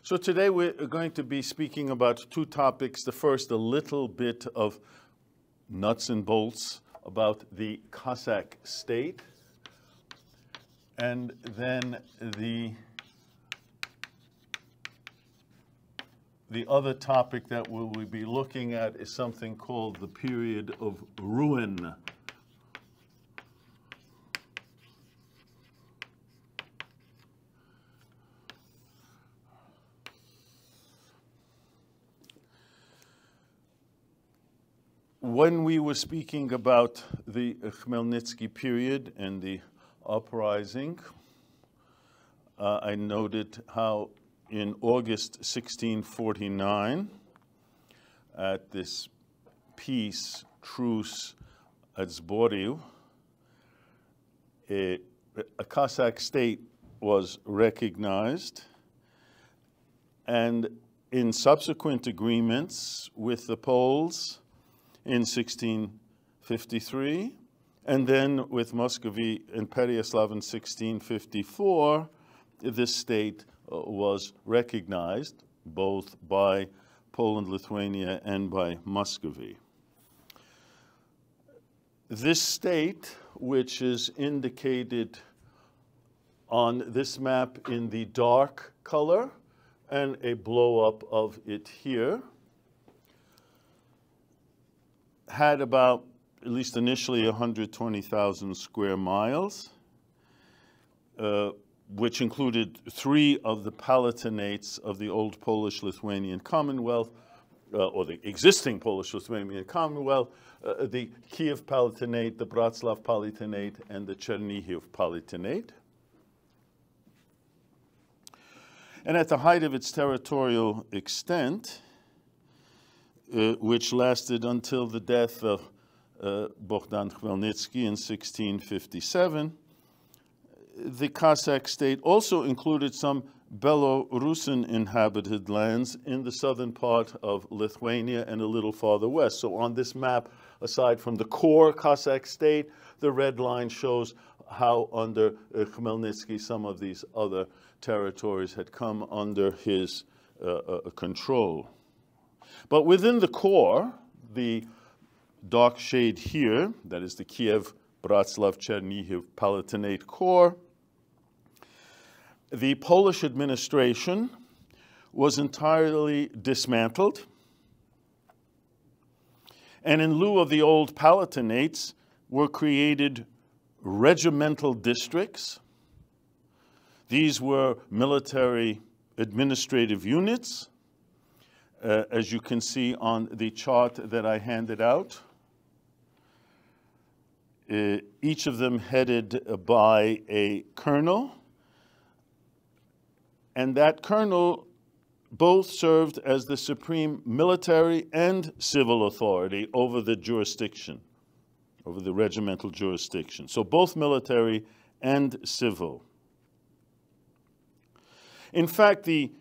So today we're going to be speaking about two topics. The first, a little bit of nuts and bolts about the Cossack State, and then the other topic that we'll be looking at is something called the period of ruin. When we were speaking about the Khmelnytsky period and the uprising, I noted how in August 1649, at this peace truce at Zboril, a Cossack state was recognized, and in subsequent agreements with the Poles in 1653, and then with Muscovy and Pereyaslav in 1654, this state was recognized both by Poland, Lithuania, and by Muscovy. This state, which is indicated on this map in the dark color, and a blow-up of it here, had about, at least initially, 120,000 square miles, which included 3 of the Palatinates of the old Polish-Lithuanian Commonwealth, or the existing Polish-Lithuanian Commonwealth, the Kiev Palatinate, the Bratslav Palatinate, and the Chernihiv Palatinate. And at the height of its territorial extent, which lasted until the death of Bogdan Khmelnytsky in 1657, the Cossack state also included some Belarusian inhabited lands in the southern part of Lithuania and a little farther west. So on this map, aside from the core Cossack state, the red line shows how under Khmelnytsky some of these other territories had come under his control. But within the core, the dark shade here, that is the Kiev, Bratslav, Chernihiv, Palatinate core, the Polish administration was entirely dismantled. And in lieu of the old Palatinates were created regimental districts. These were military administrative units, as you can see on the chart that I handed out. Each of them headed by a colonel, and that colonel both served as the supreme military and civil authority over the jurisdiction, over the regimental jurisdiction. So both military and civil. In fact, the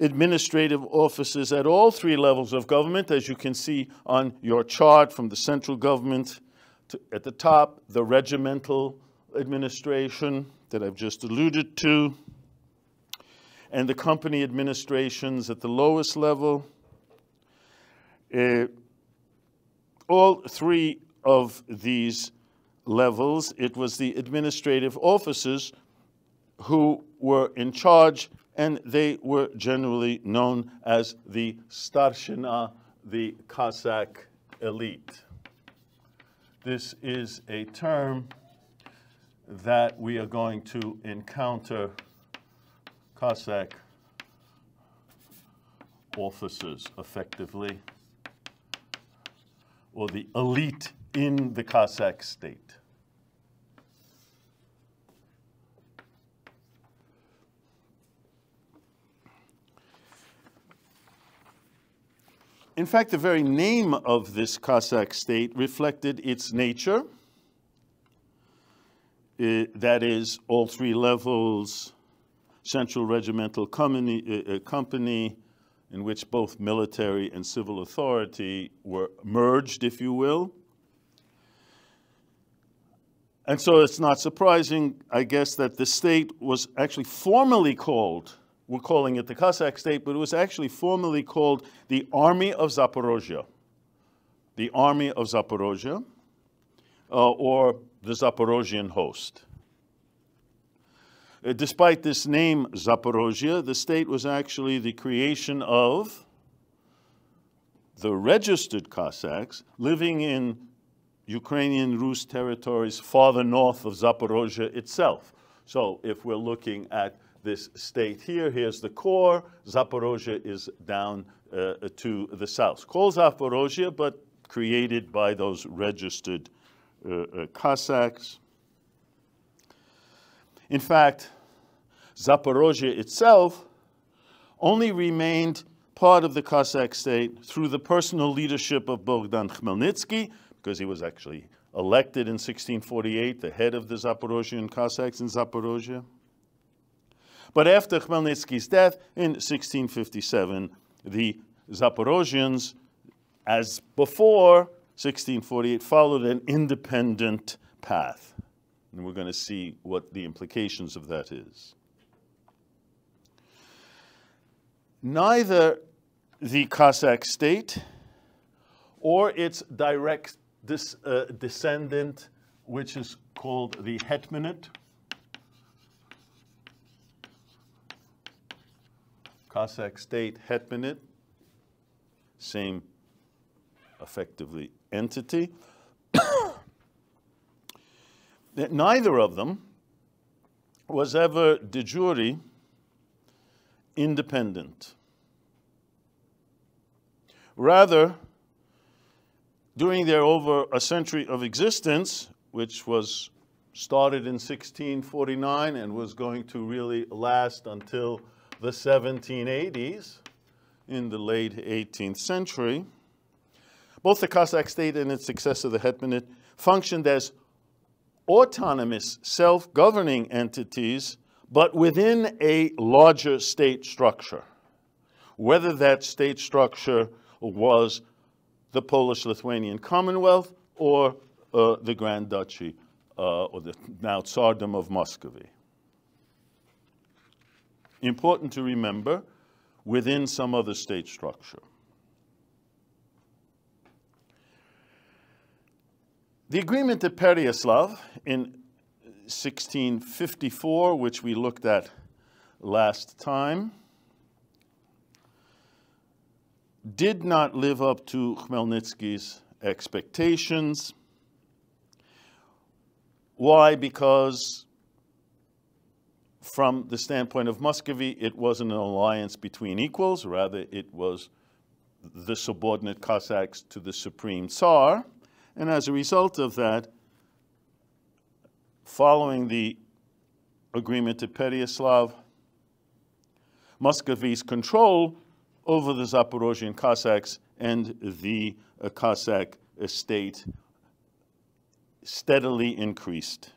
administrative offices at all 3 levels of government, as you can see on your chart, from the central government to, at the top, the regimental administration that I've just alluded to, and the company administrations at the lowest level. All 3 of these levels, it was the administrative officers who were in charge, and they were generally known as the starshina, the Cossack elite. This is a term that we are going to encounter, Cossack officers, effectively, or the elite in the Cossack state. In fact, the very name of this Cossack state reflected its nature. That is, all 3 levels, central regimental company in which both military and civil authority were merged, if you will. And so it's not surprising, I guess, that the state was actually formally called we're calling it the Cossack State, but it was actually formerly called the Army of Zaporozhye. The Army of Zaporozhye, or the Zaporozhian host. Despite this name, Zaporozhye, the state was actually the creation of the registered Cossacks living in Ukrainian Rus territories farther north of Zaporozhye itself. So if we're looking at this state here, here's the core. Zaporozhye is down to the south. Called Zaporozhye, but created by those registered Cossacks. In fact, Zaporozhye itself only remained part of the Cossack state through the personal leadership of Bogdan Khmelnytsky, because he was actually elected in 1648, the head of the Zaporozhian Cossacks in Zaporozhye. But after Khmelnytsky's death in 1657, the Zaporozhians, as before 1648, followed an independent path. And we're going to see what the implications of that is. Neither the Cossack state or its direct descendant, which is called the hetmanate, Cossack state hetmanate, same effectively entity, that neither of them was ever de jure independent. Rather, during their over a century of existence, which was started in 1649 and was going to really last until the 1780s, in the late 18th century, both the Cossack state and its successor, the hetmanate, functioned as autonomous, self-governing entities, but within a larger state structure. Whether that state structure was the Polish-Lithuanian Commonwealth or the Grand Duchy, or the now Tsardom of Muscovy. Important to remember, within some other state structure. The agreement at Pereyaslav in 1654, which we looked at last time, did not live up to Khmelnytsky's expectations. Why? Because from the standpoint of Muscovy, it wasn't an alliance between equals. Rather, it was the subordinate Cossacks to the Supreme Tsar. And as a result of that, following the agreement at Pereyaslav, Muscovy's control over the Zaporozhian Cossacks and the Cossack state steadily increased.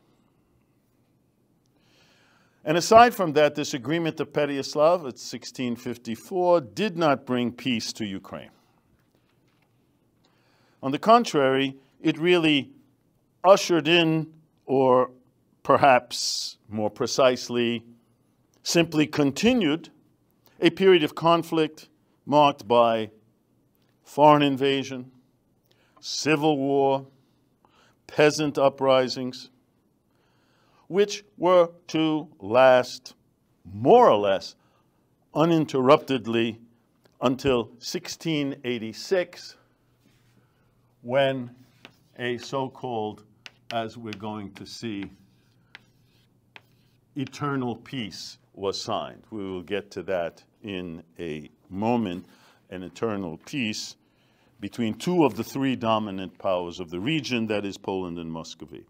And aside from that, this agreement of Pereyaslav at 1654 did not bring peace to Ukraine. On the contrary, it really ushered in, or perhaps more precisely, simply continued a period of conflict marked by foreign invasion, civil war, peasant uprisings, which were to last more or less uninterruptedly until 1686, when a so-called, as we're going to see, eternal peace was signed. We will get to that in a moment, an eternal peace between two of the three dominant powers of the region, that is Poland and Muscovy.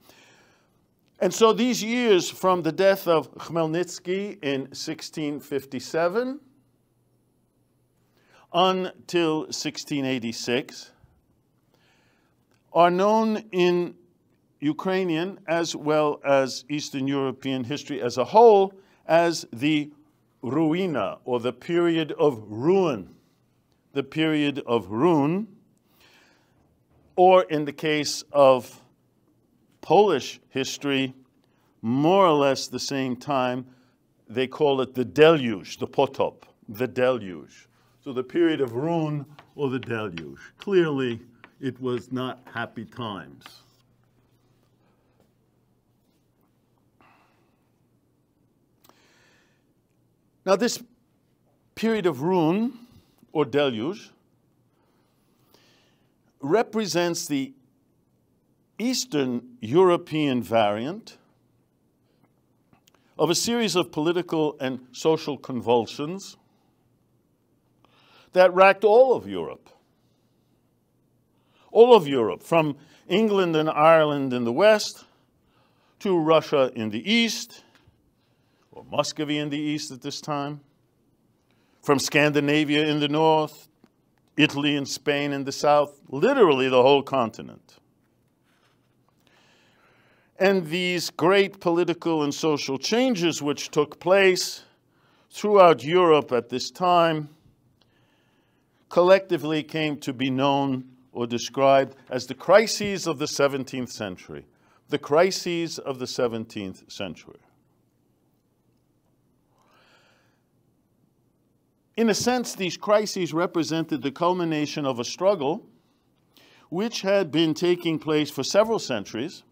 And so these years from the death of Khmelnytsky in 1657 until 1686 are known in Ukrainian as well as Eastern European history as a whole as the Ruina, or the period of ruin. The period of ruin, or in the case of Polish history, more or less the same time, they call it the deluge, the potop, the deluge. So the period of ruin or the deluge. Clearly, it was not happy times. Now this period of ruin or deluge represents the Eastern European variant of a series of political and social convulsions that racked all of Europe. All of Europe, from England and Ireland in the west to Russia in the east, or Muscovy in the east at this time, from Scandinavia in the north, Italy and Spain in the south, literally the whole continent. And these great political and social changes which took place throughout Europe at this time collectively came to be known or described as the crises of the 17th century. The crises of the 17th century. In a sense, these crises represented the culmination of a struggle which had been taking place for several centuries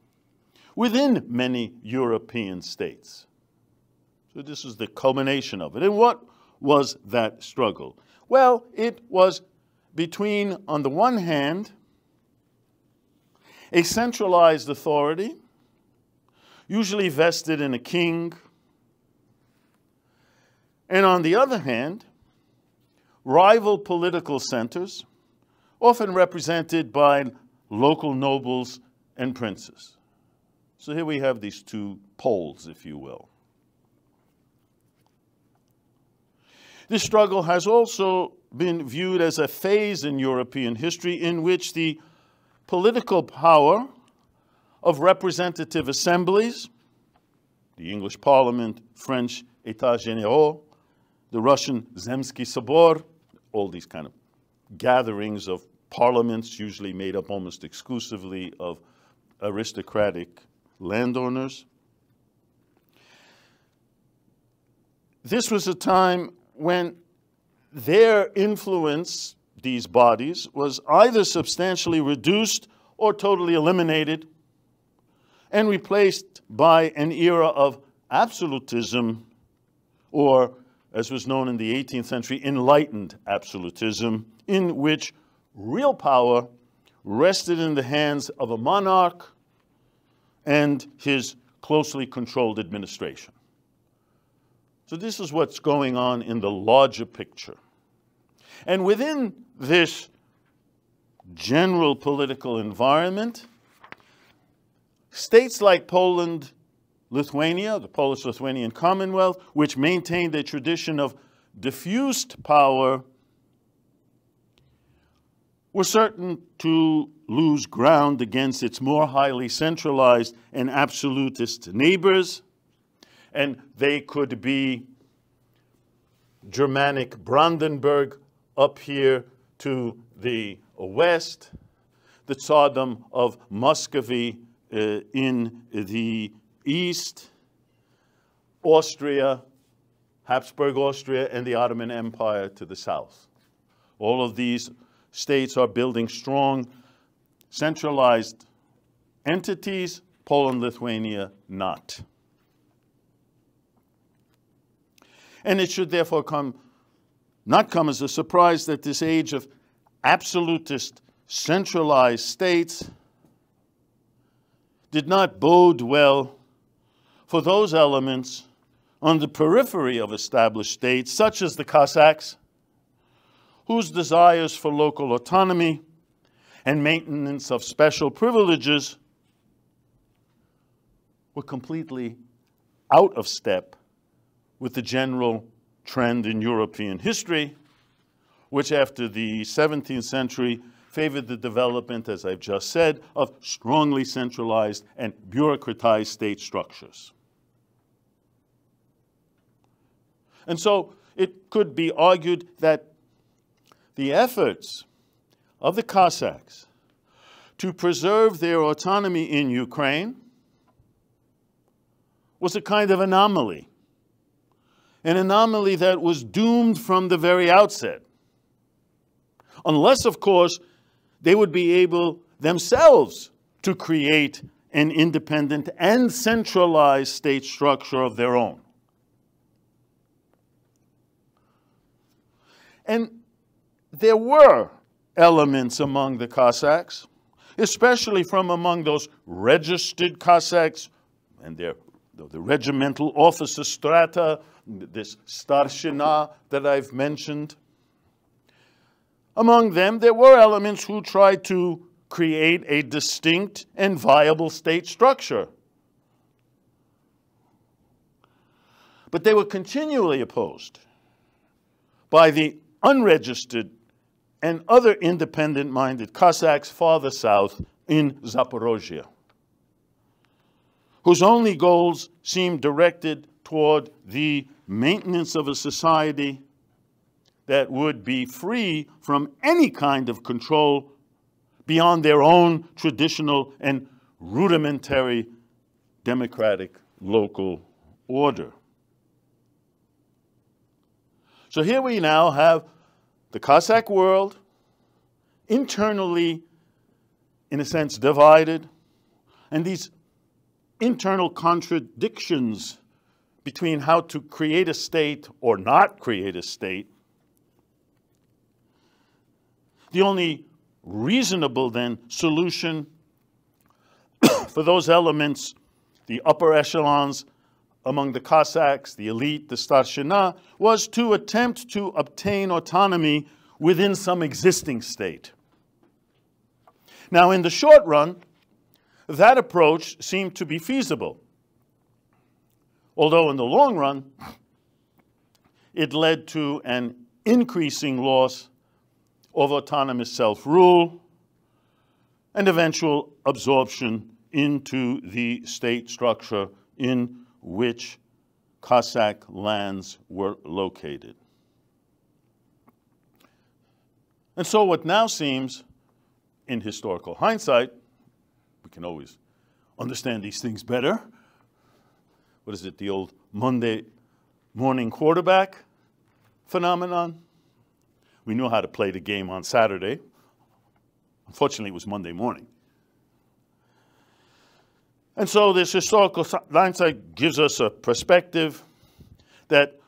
within many European states. So this is the culmination of it. And what was that struggle? Well, it was between, on the one hand, a centralized authority, usually vested in a king, and on the other hand, rival political centers, often represented by local nobles and princes. So here we have these two poles, if you will. This struggle has also been viewed as a phase in European history in which the political power of representative assemblies, the English Parliament, French États Généraux, the Russian Zemsky Sobor, all these kind of gatherings of parliaments, usually made up almost exclusively of aristocratic landowners. This was a time when their influence, these bodies, was either substantially reduced or totally eliminated and replaced by an era of absolutism, or, as was known in the 18th century, enlightened absolutism, in which real power rested in the hands of a monarch and his closely controlled administration. So this is what's going on in the larger picture. And within this general political environment, states like Poland, Lithuania, the Polish-Lithuanian Commonwealth, which maintained a tradition of diffused power, were certain to lose ground against its more highly centralized and absolutist neighbors, and they could be Germanic Brandenburg up here to the west, the Tsardom of Muscovy in the east, Austria, Habsburg Austria, and the Ottoman Empire to the south. All of these states are building strong, centralized entities, Poland, Lithuania, not. And it should therefore not come as a surprise that this age of absolutist, centralized states did not bode well for those elements on the periphery of established states, such as the Cossacks, whose desires for local autonomy and maintenance of special privileges were completely out of step with the general trend in European history, which after the 17th century favored the development, as I've just said, of strongly centralized and bureaucratized state structures. And so it could be argued that the efforts of the Cossacks to preserve their autonomy in Ukraine was a kind of anomaly, an anomaly that was doomed from the very outset. Unless, of course, they would be able themselves to create an independent and centralized state structure of their own. And there were elements among the Cossacks, especially from among those registered Cossacks and the regimental officer strata, this starshina that I've mentioned. Among them, there were elements who tried to create a distinct and viable state structure. But they were continually opposed by the unregistered and other independent-minded Cossacks farther south in Zaporozhye, whose only goals seemed directed toward the maintenance of a society that would be free from any kind of control beyond their own traditional and rudimentary democratic local order. So here we now have the Cossack world internally, in a sense, divided, and these internal contradictions between how to create a state or not create a state. The only reasonable, then, solution for those elements, the upper echelons among the Cossacks, the elite, the starshina, was to attempt to obtain autonomy within some existing state. Now, in the short run, that approach seemed to be feasible, although in the long run, it led to an increasing loss of autonomous self-rule and eventual absorption into the state structure in which Cossack lands were located. And so what now seems, in historical hindsight, we can always understand these things better. What is it, the old Monday morning quarterback phenomenon? We knew how to play the game on Saturday. Unfortunately, it was Monday morning. And so this historical hindsight gives us a perspective that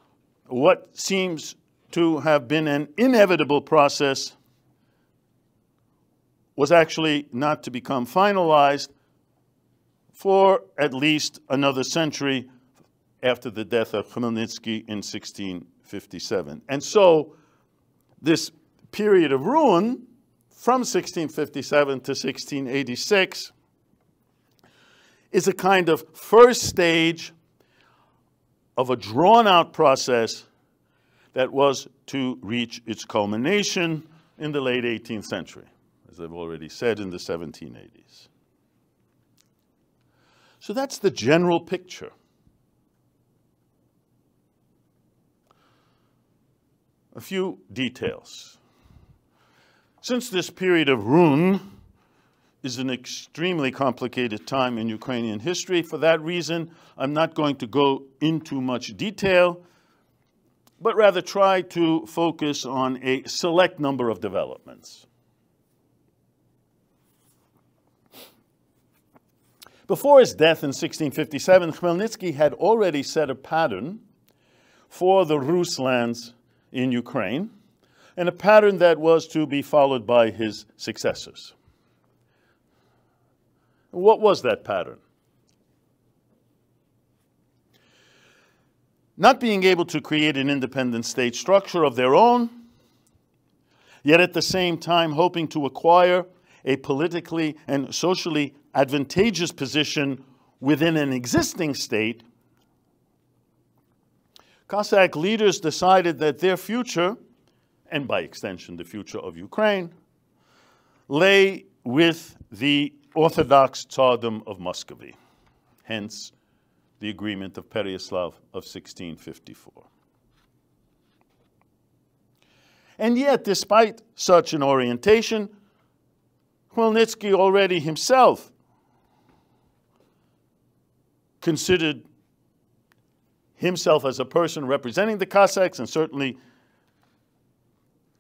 what seems to have been an inevitable process was actually not to become finalized for at least another century after the death of Khmelnytsky in 1657. And so this period of ruin from 1657 to 1686 is a kind of first stage of a drawn-out process that was to reach its culmination in the late 18th century, as I've already said, in the 1780s. So that's the general picture. A few details. Since this period of ruin is an extremely complicated time in Ukrainian history, for that reason, I'm not going to go into much detail, but rather try to focus on a select number of developments. Before his death in 1657, Khmelnytsky had already set a pattern for the Rus lands in Ukraine, and a pattern that was to be followed by his successors. What was that pattern? Not being able to create an independent state structure of their own, yet at the same time hoping to acquire a politically and socially advantageous position within an existing state, Cossack leaders decided that their future, and by extension the future of Ukraine, lay with the Orthodox Tsardom of Muscovy, hence the agreement of Pereyaslav of 1654. And yet, despite such an orientation, Khmelnytsky already himself considered himself as a person representing the Cossacks, and certainly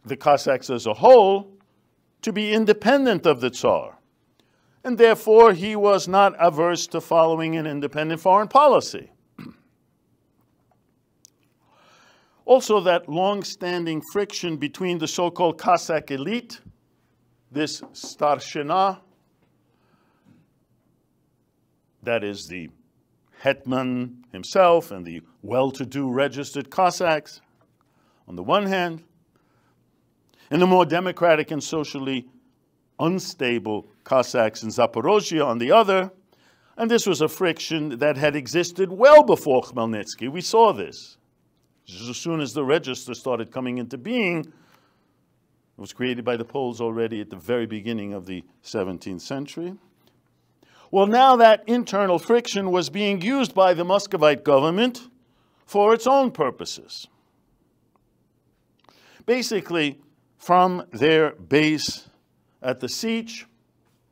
the Cossacks as a whole, to be independent of the Tsar. And therefore, he was not averse to following an independent foreign policy. Also, that long-standing friction between the so-called Cossack elite, this starshina, that is the hetman himself and the well-to-do registered Cossacks, on the one hand, and the more democratic and socially unstable Cossacks in Zaporozhye on the other. And this was a friction that had existed well before Khmelnytsky. We saw this. As soon as the register started coming into being, it was created by the Poles already at the very beginning of the 17th century. Well, now that internal friction was being used by the Muscovite government for its own purposes. Basically, from their base at the Sich,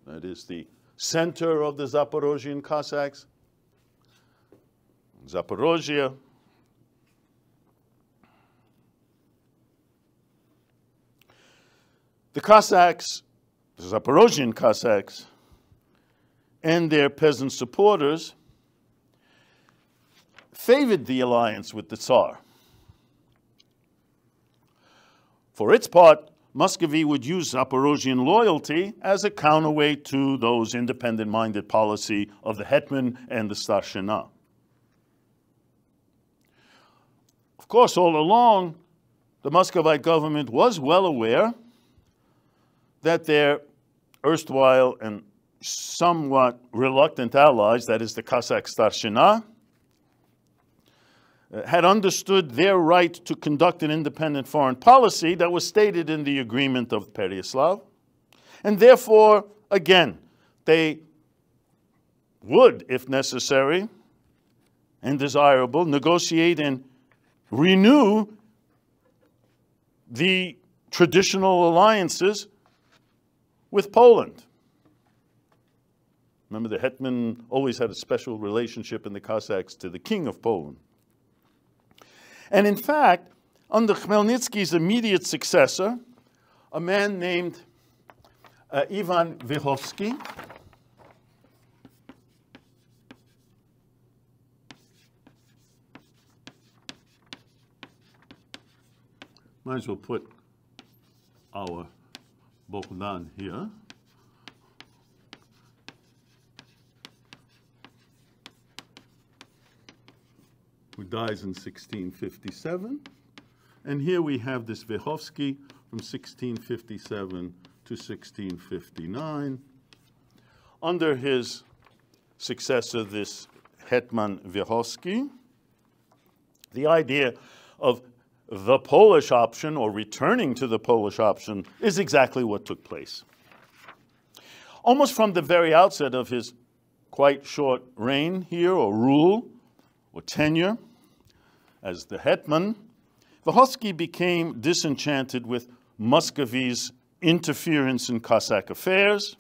that is the center of the Zaporozhian Cossacks, Zaporozhye, the Cossacks, the Zaporozhian Cossacks, and their peasant supporters favored the alliance with the Tsar. For its part, Muscovy would use Zaporozhian loyalty as a counterweight to those independent-minded policy of the hetman and the starshina. Of course, all along, the Muscovite government was well aware that their erstwhile and somewhat reluctant allies, that is the Cossack starshina, had understood their right to conduct an independent foreign policy that was stated in the agreement of Pereyaslav. And therefore, again, they would, if necessary and desirable, negotiate and renew the traditional alliances with Poland. Remember, the hetman always had a special relationship in the Cossacks to the king of Poland. And in fact, under Khmelnytsky's immediate successor, a man named Ivan Vyhovsky, might as well put our Bogdan here. Who dies in 1657. And here we have this Vyhovsky from 1657 to 1659. Under his successor, this hetman Vyhovsky, the idea of the Polish option, or returning to the Polish option, is exactly what took place. Almost from the very outset of his quite short reign here, or rule, or tenure, as the hetman, Vyhovsky became disenchanted with Muscovy's interference in Cossack affairs.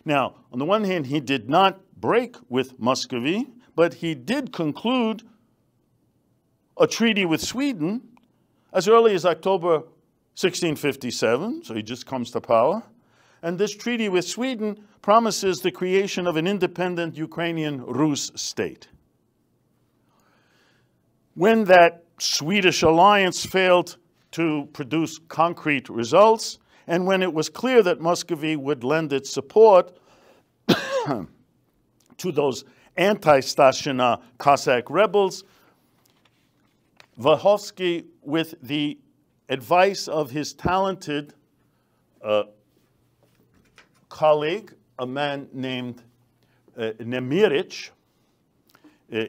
Now, on the one hand, he did not break with Muscovy, but he did conclude a treaty with Sweden as early as October 1657, so he just comes to power. And this treaty with Sweden promises the creation of an independent Ukrainian Rus state. When that Swedish alliance failed to produce concrete results, and when it was clear that Muscovy would lend its support to those anti-Stashina Cossack rebels, Vyhovsky, with the advice of his talented colleague, a man named Nemyrych,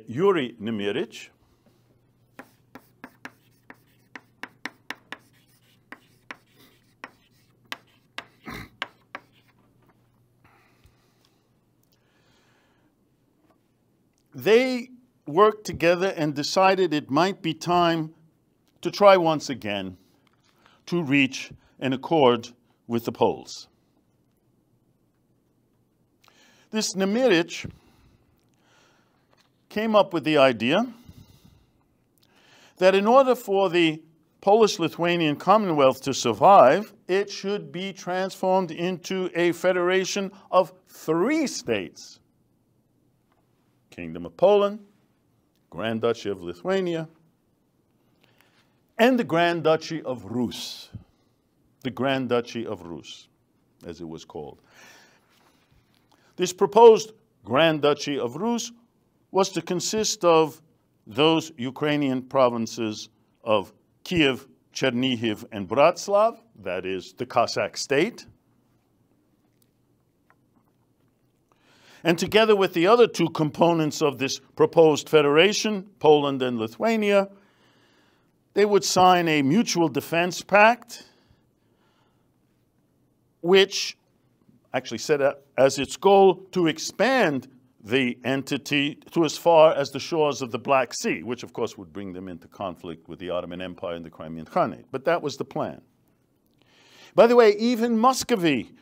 Yuri Nemyrych, they worked together and decided it might be time to try once again to reach an accord with the Poles. This Nemyrych came up with the idea that in order for the Polish-Lithuanian Commonwealth to survive, it should be transformed into a federation of 3 states: Kingdom of Poland, Grand Duchy of Lithuania, and the Grand Duchy of Rus. The Grand Duchy of Rus, as it was called. This proposed Grand Duchy of Rus was to consist of those Ukrainian provinces of Kiev, Chernihiv, and Bratslav, that is the Cossack State. And together with the other 2 components of this proposed federation, Poland and Lithuania, they would sign a mutual defense pact, which actually set up as its goal to expand the entity to as far as the shores of the Black Sea, which of course would bring them into conflict with the Ottoman Empire and the Crimean Khanate. But that was the plan. By the way, even Muscovy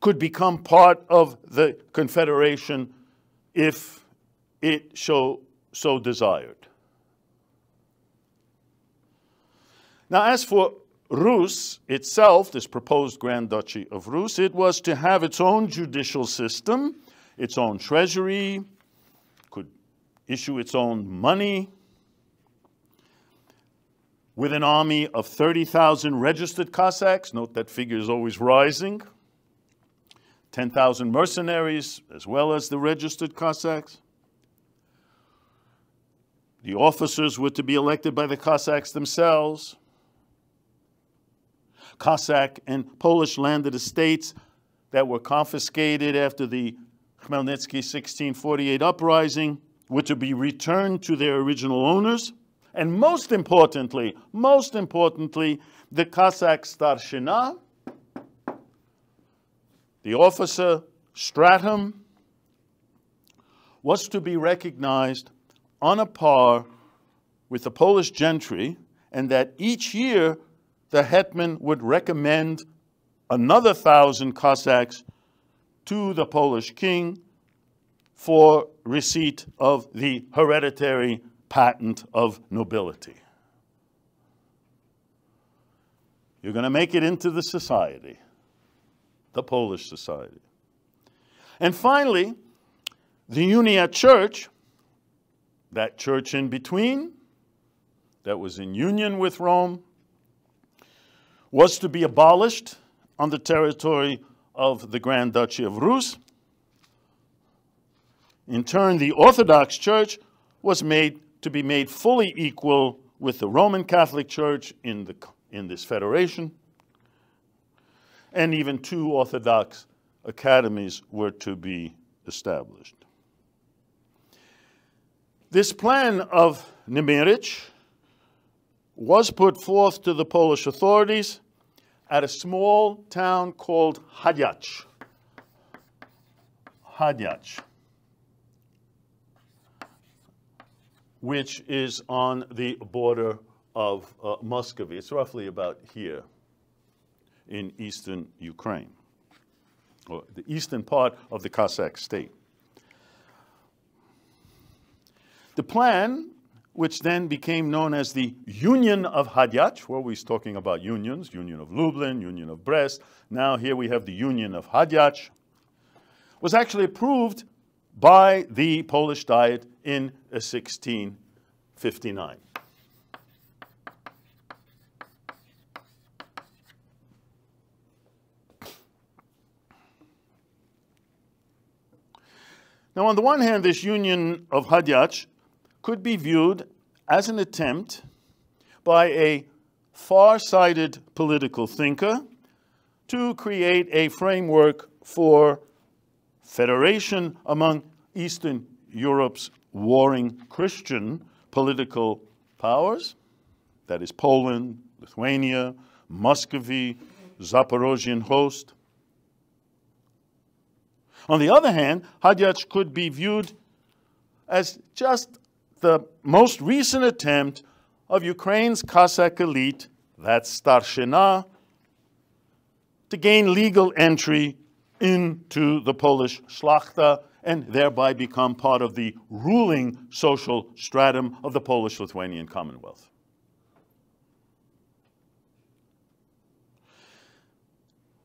could become part of the confederation if it so desired. Now, as for Rus itself, this proposed Grand Duchy of Rus, it was to have its own judicial system, its own treasury, could issue its own money, with an army of 30,000 registered Cossacks. Note that figure is always rising. 10,000 mercenaries, as well as the registered Cossacks. The officers were to be elected by the Cossacks themselves. Cossack and Polish landed estates that were confiscated after the Khmelnytsky 1648 uprising were to be returned to their original owners. And most importantly, the Cossack Starshina, the officer stratum, was to be recognized on a par with the Polish gentry, and that each year the hetman would recommend another 1,000 Cossacks to the Polish king for receipt of the hereditary patent of nobility. You're going to make it into the society, the Polish society. And finally, the Unia Church, that church in between, that was in union with Rome, was to be abolished on the territory of the Grand Duchy of Rus. In turn, the Orthodox Church was made to be made fully equal with the Roman Catholic Church in this federation, and even 2 Orthodox academies were to be established. This plan of Nemyrych was put forth to the Polish authorities at a small town called Hadziacz. Hadziacz, which is on the border of Muscovy. It's roughly about here in eastern Ukraine, or the eastern part of the Cossack State. The plan, which then became known as the Union of Hadziacz, we're always talking about unions, Union of Lublin, Union of Brest. Now here we have the Union of Hadziacz, was actually approved by the Polish Diet in 1659. Now, on the one hand, this Union of Hadziacz could be viewed as an attempt by a far-sighted political thinker to create a framework for federation among Eastern Europe's warring Christian political powers, that is Poland, Lithuania, Muscovy, Zaporozhian host. On the other hand, Hadziacz could be viewed as just the most recent attempt of Ukraine's Cossack elite, that's Starshina, to gain legal entry into the Polish Szlachta and thereby become part of the ruling social stratum of the Polish-Lithuanian Commonwealth.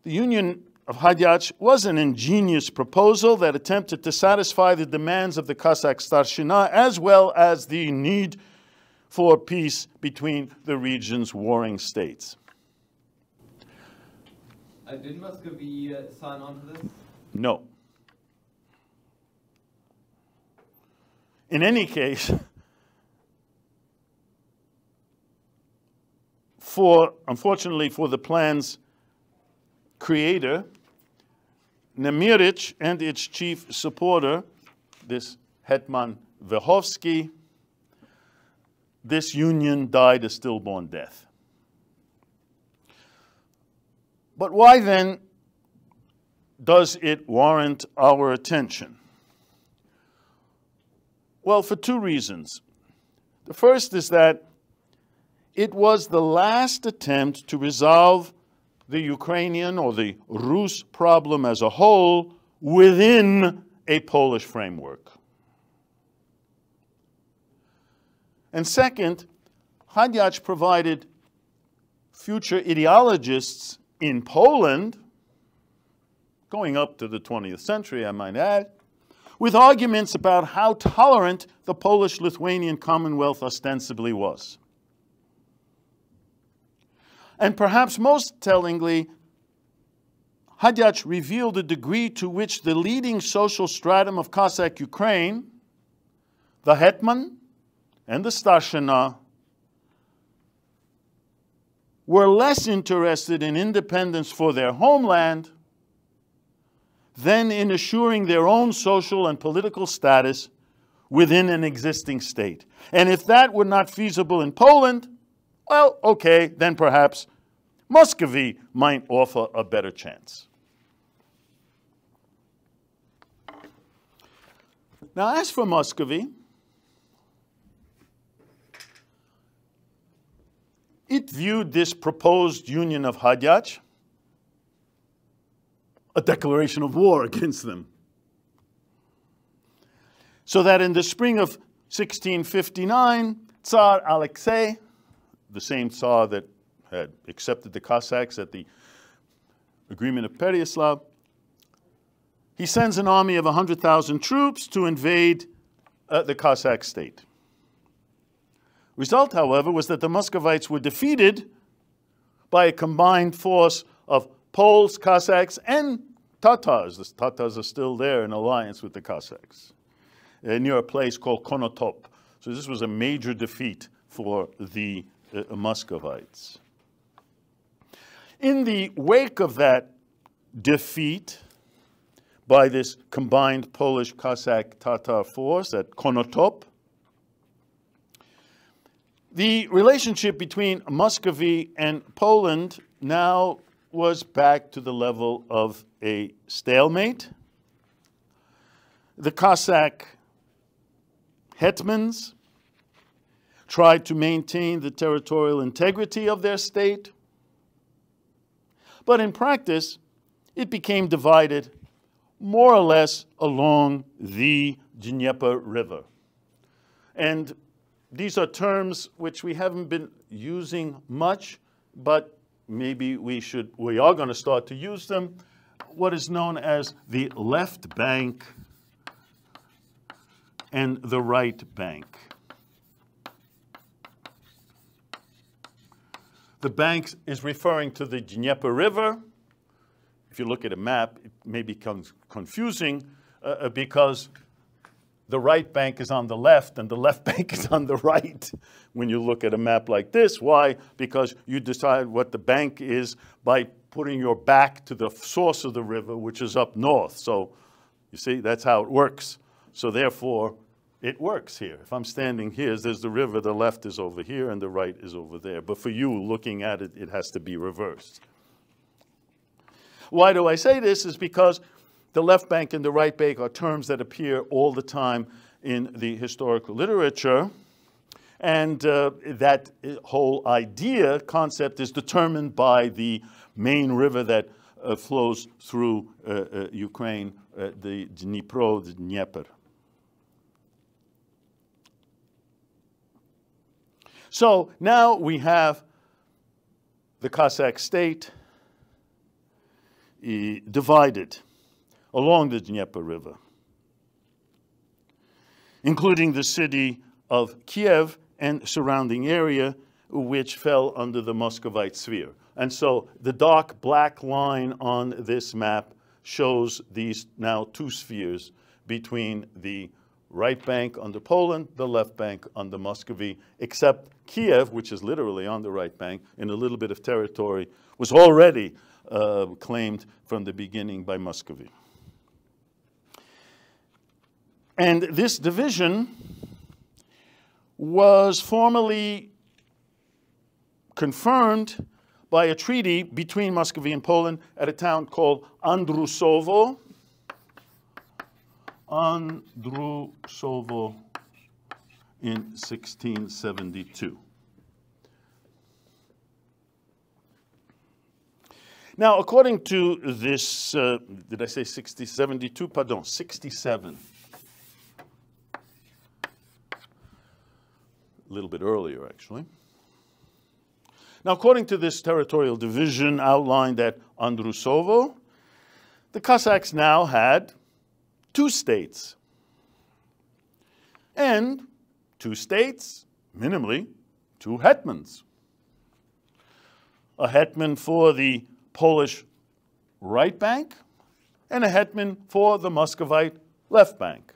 The Union of Hadyach was an ingenious proposal that attempted to satisfy the demands of the Cossack Starshina as well as the need for peace between the region's warring states. Did Muscovy sign on to this? No. In any case, unfortunately for the plan's creator, Nemyrych and its chief supporter, this hetman Vyhovsky, this union died a stillborn death. But why then does it warrant our attention? Well, for two reasons. The first is that it was the last attempt to resolve the Ukrainian or the Rus problem as a whole within a Polish framework. And second, Hadyach provided future ideologists in Poland, going up to the 20th century, I might add, with arguments about how tolerant the Polish-Lithuanian Commonwealth ostensibly was. And perhaps most tellingly, Hadyach revealed the degree to which the leading social stratum of Cossack Ukraine, the hetman and the starshina, were less interested in independence for their homeland than in assuring their own social and political status within an existing state. And if that were not feasible in Poland, well, okay, then perhaps Muscovy might offer a better chance. Now, as for Muscovy, it viewed this proposed union of Hadyach a declaration of war against them. So that in the spring of 1659, Tsar Alexei, the same Tsar that had accepted the Cossacks at the Agreement of Pereyaslav, he sends an army of 100,000 troops to invade the Cossack state. Result, however, was that the Muscovites were defeated by a combined force of Poles, Cossacks, and Tatars. The Tatars are still there in alliance with the Cossacks near a place called Konotop. So this was a major defeat for the Muscovites. In the wake of that defeat by this combined Polish-Cossack-Tatar force at Konotop, the relationship between Muscovy and Poland now was back to the level of a stalemate. The Cossack hetmans tried to maintain the territorial integrity of their state, but in practice, it became divided more or less along the Dnieper River. And these are terms which we haven't been using much, but maybe we are going to start to use them. What is known as the left bank and the right bank. The bank is referring to the Dnieper River. If you look at a map, it may become confusing because the right bank is on the left and the left bank is on the right when you look at a map like this. Why? Because you decide what the bank is by putting your back to the source of the river, which is up north. So you see, that's how it works. So therefore, it works here. If I'm standing here, there's the river, the left is over here and the right is over there. But for you looking at it, it has to be reversed. Why do I say this? Is because the left bank and the right bank are terms that appear all the time in the historical literature. And that whole idea, concept, is determined by the main river that flows through Ukraine, the Dnipro, the Dnieper. So now we have the Cossack state divided along the Dnieper River, including the city of Kiev and surrounding area, which fell under the Muscovite sphere. And so the dark black line on this map shows these now two spheres between the right bank under Poland, the left bank under Muscovy, except Kiev, which is literally on the right bank, in a little bit of territory, was already claimed from the beginning by Muscovy. And this division was formally confirmed by a treaty between Muscovy and Poland at a town called Andrusovo. Andrusovo in 1672. Now, according to this, did I say 72? Pardon, 67. A little bit earlier, actually. Now, according to this territorial division outlined at Andrusovo, the Cossacks now had two states. And two states, minimally, two hetmans. A hetman for the Polish right bank and a hetman for the Muscovite left bank.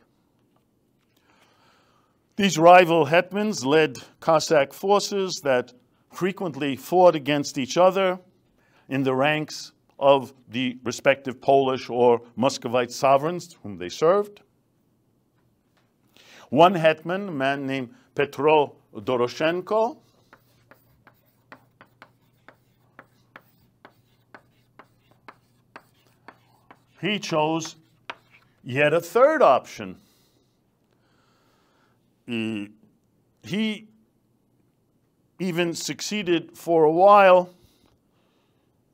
These rival hetmans led Cossack forces that frequently fought against each other in the ranks of the respective Polish or Muscovite sovereigns whom they served. One hetman, a man named Petro Doroshenko, he chose yet a third option. He even succeeded for a while,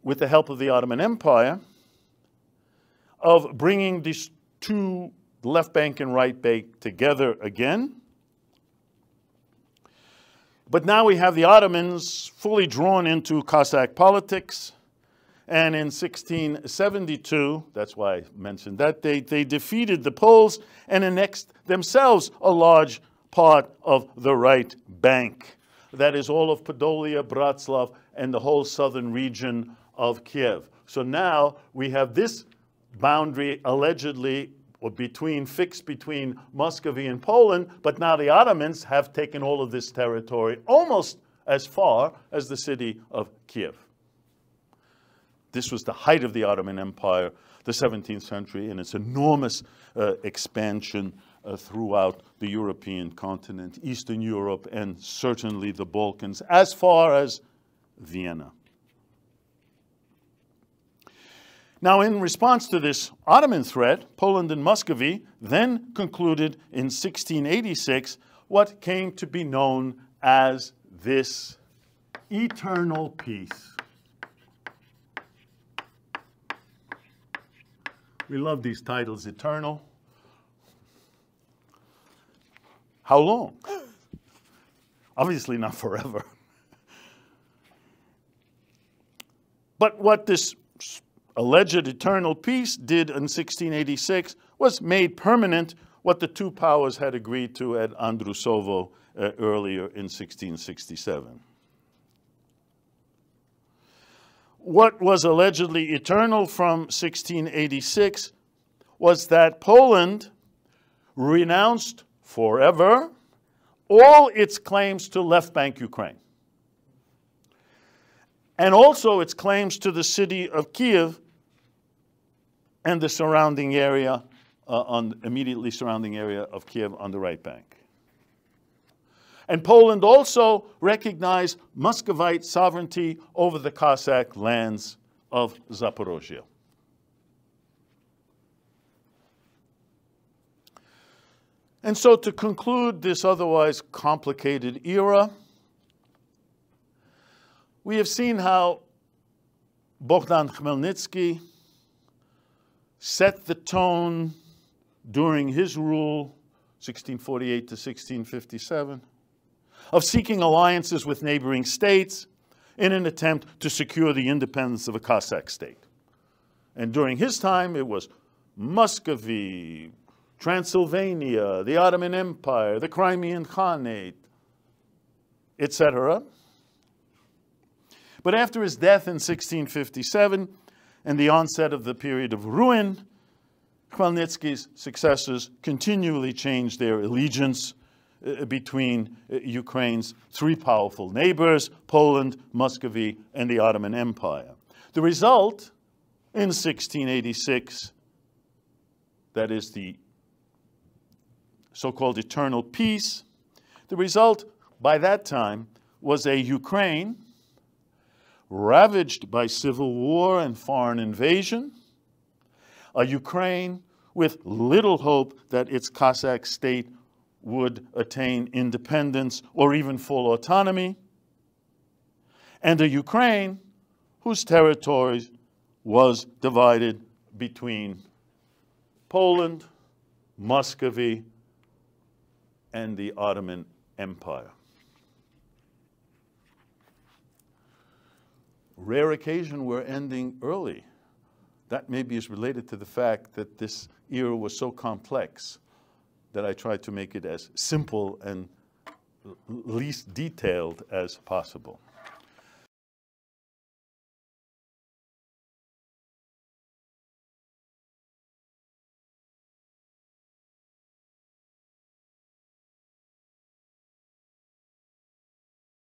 with the help of the Ottoman Empire, of bringing these two, left bank and right bank, together again. But now we have the Ottomans fully drawn into Cossack politics, and in 1672, that's why I mentioned that date, they defeated the Poles and annexed themselves a large part of the right bank. That is all of Podolia, Bratslav, and the whole southern region of Kiev. So now we have this boundary allegedly fixed between Muscovy and Poland, but now the Ottomans have taken all of this territory almost as far as the city of Kiev. This was the height of the Ottoman Empire, the 17th century, and its enormous expansion throughout the European continent, Eastern Europe, and certainly the Balkans, as far as Vienna. Now, in response to this Ottoman threat, Poland and Muscovy then concluded in 1686 what came to be known as this eternal peace. We love these titles, eternal. How long? Obviously not forever. But what this alleged eternal peace did in 1686 was made permanent what the two powers had agreed to at Andrusovo earlier in 1667. What was allegedly eternal from 1686 was that Poland renounced forever all its claims to left bank Ukraine, and also its claims to the city of Kiev and the surrounding area, immediately surrounding area of Kiev on the right bank. And Poland also recognized Muscovite sovereignty over the Cossack lands of Zaporozhye. And so to conclude this otherwise complicated era, we have seen how Bogdan Khmelnytsky set the tone during his rule, 1648 to 1657, of seeking alliances with neighboring states in an attempt to secure the independence of a Cossack state. And during his time, it was Muscovy, Transylvania, the Ottoman Empire, the Crimean Khanate, etc. But after his death in 1657 and the onset of the period of ruin, Khmelnytsky's successors continually changed their allegiance between Ukraine's three powerful neighbors, Poland, Muscovy, and the Ottoman Empire. The result, in 1686, that is the so-called eternal peace, the result by that time was a Ukraine ravaged by civil war and foreign invasion, a Ukraine with little hope that its Cossack state would attain independence or even full autonomy, and a Ukraine whose territory was divided between Poland, Muscovy, and the Ottoman Empire. Rare occasion we're ending early. That maybe is related to the fact that this era was so complex that I tried to make it as simple and least detailed as possible.